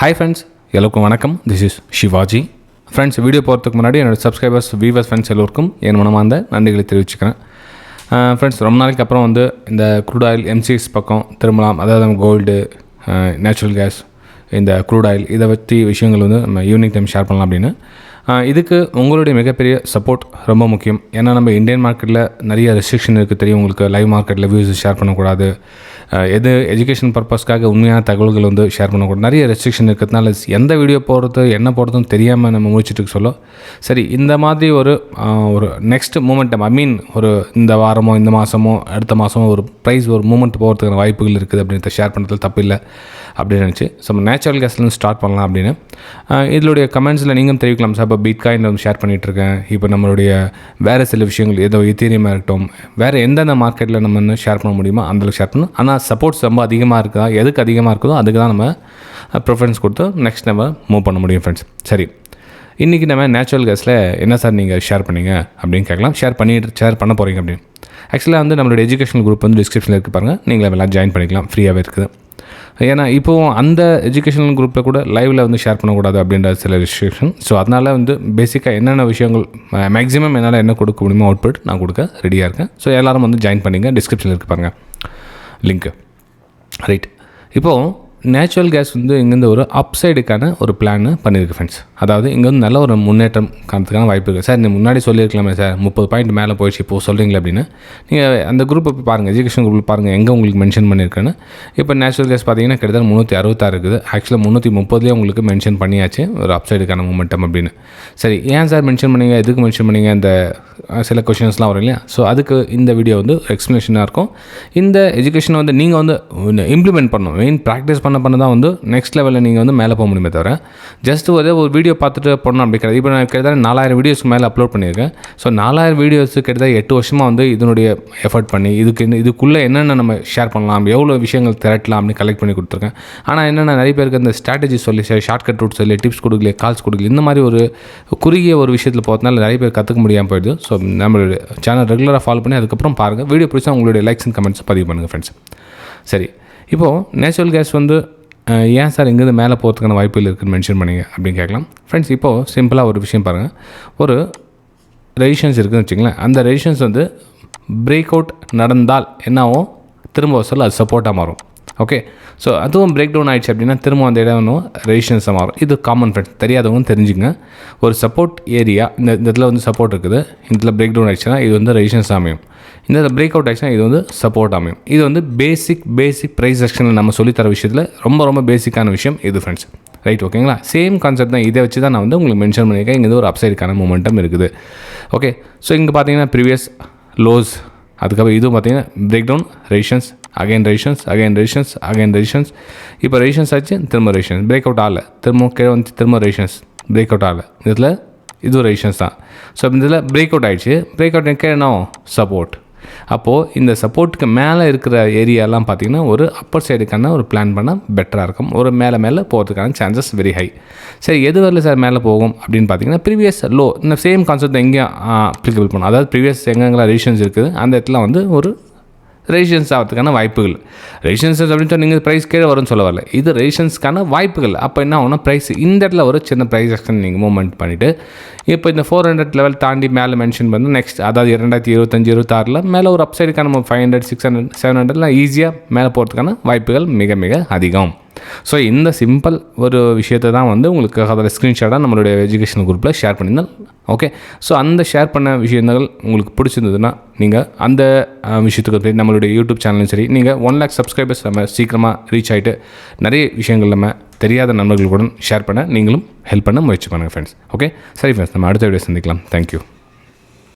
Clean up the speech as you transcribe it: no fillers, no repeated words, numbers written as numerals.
Hi friends, எல்லாருக்கும் வணக்கம். This is Shivaji. Friends, video போகிறதுக்கு முன்னாடி என்னோட சப்ஸ்கிரைபர்ஸ் வியூவர்ஸ் ஃப்ரெண்ட்ஸ் எல்லோருக்கும் என் மனமார்ந்த நன்றிகளை தெரிவிச்சுக்கிறேன். ஃப்ரெண்ட்ஸ், ரொம்ப நாளைக்கு அப்புறம் வந்து இந்த க்ரூட் ஆயில் எம்சிஎஸ் பக்கம் திரும்பலாம். அதாவது நம்ம கோல்டு, நேச்சுரல் கேஸ், இந்த க்ரூட் ஆயில் இதை பற்றி விஷயங்கள் வந்து நம்ம ஈவினிங் டைம் ஷேர் பண்ணலாம் அப்படின்னு. இதுக்கு உங்களுடைய மிகப்பெரிய சப்போர்ட் ரொம்ப முக்கியம். ஏன்னா நம்ம இந்தியன் மார்க்கெட்டில் நிறைய ரெஸ்ட்ரிக்ஷன் இருக்குது, தெரியும் உங்களுக்கு. லைவ் மார்க்கெட்டில் வியூஸ் ஷேர் பண்ணக்கூடாது, எது எஜுகேஷன் பர்பஸ்க்காக உண்மையான தகவல்கள் வந்து ஷேர் பண்ணக்கூடாது, நிறைய ரெஸ்ட்ரிக்ஷன் இருக்கிறதுனால எந்த வீடியோ போடுறது என்ன போடுறதுன்னு தெரியாமல் நம்ம முடிச்சுட்டு சொல்லும். சரி, இந்த மாதிரி ஒரு நெக்ஸ்ட் மூமெண்டம், ஒரு இந்த வாரமோ இந்த மாதமோ அடுத்த மாதமோ ஒரு ப்ரைஸ் ஒரு மூமெண்ட் போகிறதுக்கான வாய்ப்புகள் இருக்குது அப்படின்றத ஷேர் பண்ணுறதுல தப்பு இல்லை அப்படின்னு நினச்சி நம்ம நேச்சுரல் கேஸ்லேருந்து ஸ்டார்ட் பண்ணலாம் அப்படின்னு. இதனுடைய கமெண்ட்ஸில் நீங்களும் தெரிவிக்கலாம் சார். இப்போ பிட்காயின் வந்து ஷேர் பண்ணிகிட்ருக்கேன். இப்போ நம்மளுடைய வேறு சில விஷயங்கள் ஏதோ எத்தீரியமாக இருக்கட்டும், வேறு எந்தெந்த மார்க்கெட்டில் நம்ம வந்து ஷேர் பண்ண முடியுமோ அந்தளவுக்கு ஷேர் பண்ணணும். ஆனால் சப்போர்ட்ஸ் ரொம்ப அதிகமாக இருக்குதா, எதுக்கு அதிகமாக இருக்குதோ அதுக்கு தான் நம்ம ப்ரிஃபரன்ஸ் கொடுத்து நெக்ஸ்ட் நம்ம மூவ் பண்ண முடியும் ஃப்ரெண்ட்ஸ். சரி, இன்றைக்கி நம்ம நேச்சுரல் கேஸில் என்ன சார் நீங்கள் ஷேர் பண்ணீங்க அப்படின்னு கேட்கலாம். ஷேர் பண்ண போகிறீங்க அப்படின்னு. ஆக்சுவலாக வந்து நம்மளோட எஜுகேஷனல் குரூப் வந்து டிஸ்கிரிப்ஷனில் இருக்குது பாருங்கள், நீங்கள் எல்லாம் ஜாயின் பண்ணிக்கலாம், ஃப்ரீயாகவே இருக்குது. ஏன்னா இப்போது அந்த எஜுகேஷனல் குரூப்பில் கூட லைவில் வந்து ஷேர் பண்ணக்கூடாது அப்படின்ற சில ரெஸ்ட்ரிக்ஷன். ஸோ அதனால் வந்து பேசிக்காக என்னென்ன விஷயங்கள் மேக்ஸிமம் என்னால் என்ன கொடுக்க முடியுமோ அவுட்புட் நான் கொடுக்க ரெடியாக இருக்கேன். ஸோ எல்லோரும் வந்து ஜாயின் பண்ணிங்க, டிஸ்கிரிப்ஷனில் இருக்குது பாருங்கள் லிங்க்கு. ரைட், இப்போது நேச்சுரல் கேஸ் வந்து இங்கேருந்து ஒரு அப்சைடுக்கான ஒரு பிளான் பண்ணியிருக்கு ஃப்ரெண்ட்ஸ். அதாவது இங்கே வந்து நல்ல ஒரு முன்னேற்றம் காணத்துக்கான வாய்ப்பு இருக்குது. சார் நீங்கள் முன்னாடி சொல்லியிருக்கலாமே சார், 30 பாயிண்ட் மேலே போயிடுச்சு இப்போது சொல்கிறீங்களே அப்படின்னு. நீங்கள் அந்த குரூப்பை போய் பாருங்கள், எஜுகேஷன் குரூப் பாருங்கள், எங்கே உங்களுக்கு மென்ஷன் பண்ணியிருக்கேன்னு. இப்போ நேச்சுரல் கேஸ் பார்த்தீங்கன்னா கிட்டத்தட்ட 366 இருக்குது. ஆக்சுவலாக 330 உங்களுக்கு மென்ஷன் பண்ணியாச்சு ஒரு அப்சைடுக்கான மூமெண்டம் அப்படின்னு. சரி, ஏன் சார் மென்ஷன் பண்ணீங்க, எதுக்கு மென்ஷன் பண்ணீங்க, இந்த சில கொஷின்ஸ்லாம் வரும் இல்லையா? ஸோ அதுக்கு இந்த வீடியோ வந்து எக்ஸ்ப்ளனேஷனாக இருக்கும். இந்த எஜுகேஷனை வந்து நீங்கள் வந்து இம்ப்ளிமெண்ட் பண்ணணும். மெயின் ப்ராக்டிஸ் பண்ண தான் வந்து நெக்ஸ்ட் லெவலில் நீங்கள் வந்து மேலே போக முடியுமே தவிர ஜஸ்ட் ஒரு வீடியோ பார்த்துட்டு போனோம் அப்படி கிடையாது. இப்போ நான் கிட்டத்தட்ட 4000 வீடியோஸ்க்கு மேலே அப்லோட் பண்ணியிருக்கேன். ஸோ 4000 வீடியோஸுக்கு கிட்டத்தட்ட 8 வருஷமாக வந்து இதனுடைய எஃபர்ட் பண்ணி இதுக்குள்ளே என்னென்ன நம்ம ஷேர் பண்ணலாம், எவ்வளோ விஷயங்கள் திரட்டலாம் அப்படின்னு கலெக்ட் பண்ணி கொடுத்துருக்கேன். ஆனால் என்னென்ன நிறைய பேருக்கு அந்த ஸ்ட்ராட்டஜி சொல்லி ஷார்ட்கட் ரூட் சொல்லி டிப்ஸ் கொடுக்கல, கால்ஸ் கொடுக்கல, இந்த மாதிரி ஒரு குறுகிய ஒரு விஷயத்தில் போகிறதுனால நிறைய பேர் கற்றுக்க முடியாமல் போயிடுது. ஸோ நம்மளுடைய சேனல் ரெகுலராக ஃபாலோ பண்ணி அதுக்கப்புறம் பாருங்கள். வீடியோ பிடிச்சா உங்களுடைய லைக்ஸ் அண்ட் கமெண்ட்ஸ் பதிவு பண்ணுங்கள் ஃப்ரெண்ட்ஸ். சரி, இப்போது நேச்சுரல் கேஸ் வந்து ஏன் சார் இங்கேருந்து மேலே போகிறதுக்கான வாய்ப்புகள் இருக்குதுன்னு மென்ஷன் பண்ணிங்க அப்படின்னு கேட்கலாம் ஃப்ரெண்ட்ஸ். இப்போது சிம்பிளாக ஒரு விஷயம் பாருங்கள். ஒரு ரெசிஸ்டன்ஸ் இருக்குதுன்னு வச்சுங்களேன். அந்த ரெசிஸ்டன்ஸ் வந்து பிரேக் அவுட் நடந்தால் என்னாகும், திரும்ப சொல்ல அது சப்போர்ட்டாக மாறும். ஓகே, ஸோ அதுவும் பிரேக் டவுன் ஆகிடுச்சு அப்படின்னா திரும்ப அந்த இடம் ஒன்றும் ரெசிஸ்டன்ஸாக மாறும். இது காமன் ஃப்ரெண்ட்ஸ், தெரியாதவங்க தெரிஞ்சுங்க. ஒரு சப்போர்ட் ஏரியா, இந்த இடத்துல வந்து சப்போர்ட் இருக்குது, இந்த இடத்துல பிரேக் டவுன் ஆகிடுச்சுன்னா இது வந்து ரெசிஸ்டன்ஸ் அமையும். இந்த பிரேக் அவுட் ஆகிடுச்சுன்னா இது வந்து சப்போர்ட் அமையும். இது வந்து பேசிக் ப்ரைஸ் ஆக்ஷனில் நம்ம சொல்லித்தர விஷயத்தில் ரொம்ப ரொம்ப பேசிக்கான விஷயம் இது ஃப்ரெண்ட்ஸ். ரைட், ஓகேங்களா? சேம் கான்செப்ட் தான். இதை வச்சு தான் நான் வந்து உங்களுக்கு மென்ஷன் பண்ணியிருக்கேன். இங்கே ஒரு அப்சைடுக்கான மூமெண்டம் இருக்குது. ஓகே, ஸோ இங்கே பார்த்தீங்கன்னா ப்ரீவியஸ் லோஸ், அதுக்கப்புறம் இதுவும் பார்த்தீங்கன்னா break down, resistance, again resistance. இப்போ ரெசிஸ்டன்ஸ் ஆச்சு, திரும்ப ரெசிஸ்டன்ஸ், பிரேக் அவுட் ஆகலை, திரும்ப கீழே வந்து திரும்ப ரெசிஸ்டன்ஸ், பிரேக் அவுட் ஆகலை, இதில் இதுவும் ரெசிஸ்டன்ஸ் தான். ஸோ இதில் பிரேக் அவுட் ஆகிடுச்சு, பிரேக் அவுட் கீழே என்ன சப்போர்ட். அப்போது இந்த சப்போர்ட்டுக்கு மேலே இருக்கிற ஏரியாலாம் பார்த்திங்கன்னா ஒரு அப்பர் சைடுக்கான ஒரு பிளான் பண்ணால் பெட்டராக இருக்கும். ஒரு மேலே போகிறதுக்கான சான்சஸ் வெரி ஹை. சரி, எது வரல சார் மேலே போகும் அப்படின்னு பார்த்தீங்கன்னா ப்ரீவியஸ் லோ, இந்த சேம் கான்செப்ட் எங்கேயும் அப்ளிகபிள் பண்ணும். அதாவது ப்ரீவியஸ் எங்கெங்கெல்லாம் ரெசிஸ்டன்ஸ் இருக்குது அந்த இடத்துல வந்து ஒரு ரெசிஸ்டன்ஸ் ஆகிறதுக்கான வாய்ப்புகள். ரெசிஸ்டன்ஸ் அப்படின்னு சொல்லி நீங்கள் ப்ரைஸ் கீழே வரும்னு சொல்ல வரல, இது ரெசிஸ்டன்ஸ்க்கான வாய்ப்புகள். அப்போ என்ன ஆகும்னா ப்ரைஸ் இந்த இடத்துல ஒரு சின்ன ப்ரைஸ் ஆக்ஷன் நீங்கள் மூவ்மெண்ட் பண்ணிவிட்டு இப்போ இந்த 400 லெவல் தாண்டி மேலே மென்ஷன் பண்ணி நெக்ஸ்ட், அதாவது 2025-26 மேலே ஒரு அப்சைடுக்கான நம்ம 500, 600, 700 ஈஸியாக மேலே போகிறதுக்கான வாய்ப்புகள் மிக மிக அதிகம். ஸோ இந்த சிம்பிள் ஒரு விஷயத்தை தான் வந்து உங்களுக்கு அதில் ஸ்க்ரீன்ஷாட்டாக நம்மளுடைய எஜுகேஷன் குரூப்பில் ஷேர் பண்ணியிருந்தேன். ஓகே, ஸோ அந்த ஷேர் பண்ண விஷயங்கள் உங்களுக்கு பிடிச்சிருந்ததுன்னா நீங்கள் அந்த விஷயத்துக்கு நம்மளுடைய யூடியூப் சேனலும் சரி, நீங்கள் 1 lakh சப்ஸ்கிரைபர்ஸ் நம்ம சீக்கிரமாக ரீச் ஆகிட்டு நிறைய விஷயங்கள் நம்ம தெரியாத நண்பர்களுடன் ஷேர் பண்ண நீங்களும் ஹெல்ப் பண்ண முயற்சி பண்ணுங்கள் ஃப்ரெண்ட்ஸ். ஓகே, சரி ஃப்ரெண்ட்ஸ், நம்ம அடுத்த வீடியோ சந்திக்கலாம். தேங்க்யூ.